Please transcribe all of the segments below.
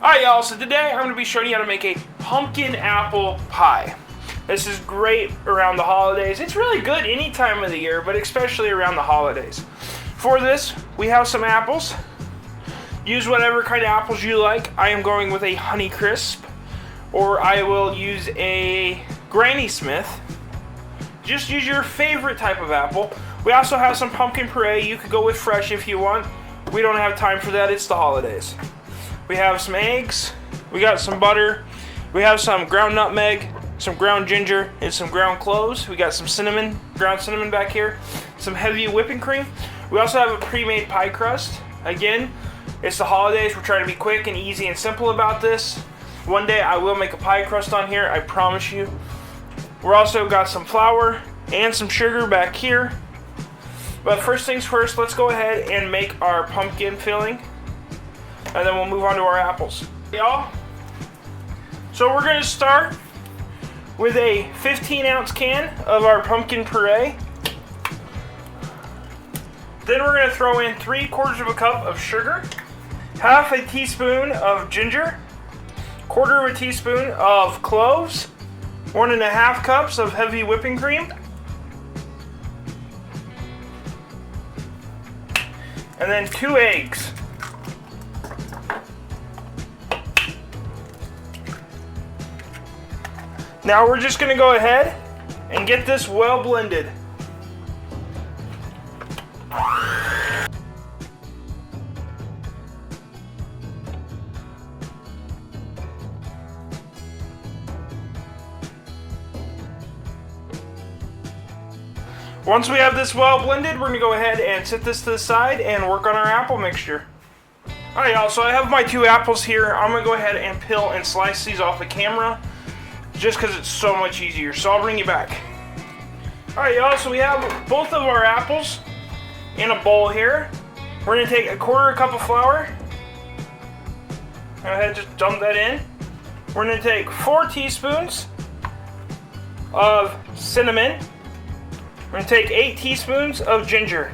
Alright y'all, so today I'm going to be showing you how to make a pumpkin apple pie. This is great around the holidays. It's really good any time of the year, but especially around the holidays. For this, we have some apples. Use whatever kind of apples you like. I am going with a Honey Crisp, or I will use a Granny Smith. Just use your favorite type of apple. We also have some pumpkin puree. You could go with fresh if you want. We don't have time for that. It's the holidays. We have some eggs, we got some butter, we have some ground nutmeg, some ground ginger, and some ground cloves. We got some cinnamon, ground cinnamon back here, some heavy whipping cream. We also have a pre-made pie crust. Again, it's the holidays. We're trying to be quick and easy and simple about this. One day I will make a pie crust on here, I promise you. We're also got some flour and some sugar back here. But first things first, let's go ahead and make our pumpkin filling. And then we'll move on to our apples. Y'all, so we're going to start with a 15-ounce can of our pumpkin puree. Then we're going to throw in 3/4 of a cup of sugar, half a teaspoon of ginger, 1/4 of a teaspoon of cloves, 1.5 cups of heavy whipping cream, and then 2 eggs. Now we're just going to go ahead and get this well blended. Once we have this well blended, we're going to go ahead and set this to the side and work on our apple mixture. Alright y'all, so I have my 2 apples here. I'm going to go ahead and peel and slice these off the camera, just because it's so much easier. So I'll bring you back. Alright y'all, so we have both of our apples in a bowl here. We're going to take 1/4 cup of flour. Go ahead, just dump that in. We're going to take 4 teaspoons of cinnamon. We're going to take 8 teaspoons of ginger.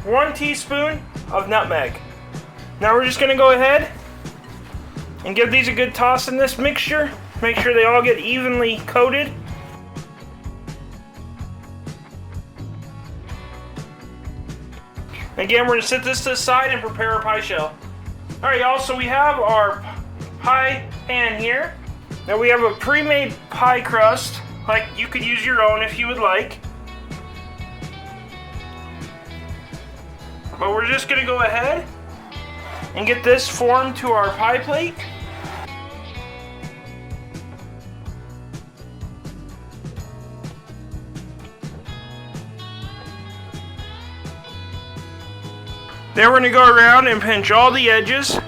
1 teaspoon of nutmeg. Now we're just going to go ahead and give these a good toss in this mixture. Make sure they all get evenly coated. Again, we're going to set this to the side and prepare our pie shell. Alright y'all, so we have our pie pan here. Now we have a pre-made pie crust. Like, you could use your own if you would like. But we're just going to go ahead and get this formed to our pie plate. Then we're going to go around and pinch all the edges.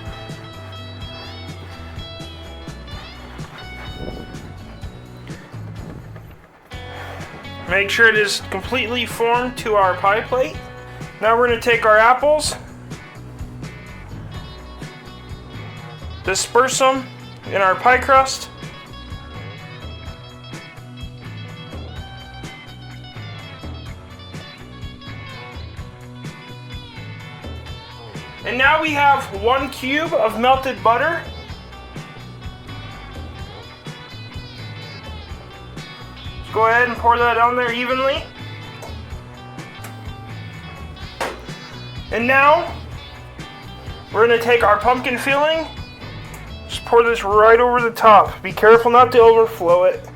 Make sure it is completely formed to our pie plate. Now we're going to take our apples, disperse them in our pie crust. And now we have 1 cube of melted butter. Just go ahead and pour that on there evenly. And now we're going to take our pumpkin filling, just pour this right over the top. Be careful not to overflow it.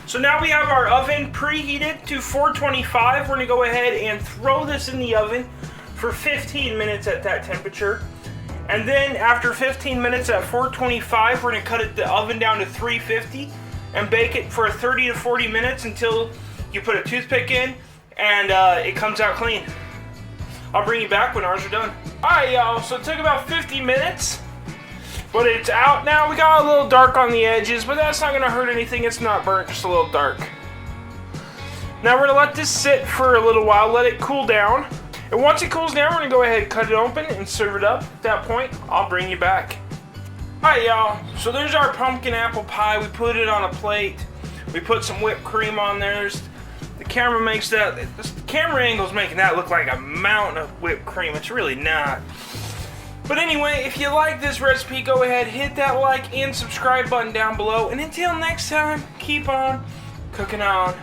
So now we have our oven preheated to 425. We're going to go ahead and throw this in the oven for 15 minutes at that temperature. And then after 15 minutes at 425, we're going to cut the oven down to 350 and bake it for 30 to 40 minutes until you put a toothpick in and it comes out clean. I'll bring you back when ours are done. Alright y'all, so it took about 50 minutes But it's out now. We got a little dark on the edges, but that's not gonna hurt anything. It's not burnt, just a little dark. Now we're gonna let this sit for a little while, let it cool down. And once it cools down, we're gonna go ahead and cut it open and serve it up. At that point, I'll bring you back. Alright y'all, so there's our pumpkin apple pie. We put it on a plate. We put some whipped cream on there. The camera makes that, the camera angle's making that look like a mountain of whipped cream. It's really not. But anyway, if you like this recipe, go ahead, hit that like and subscribe button down below. And until next time, keep on cooking on.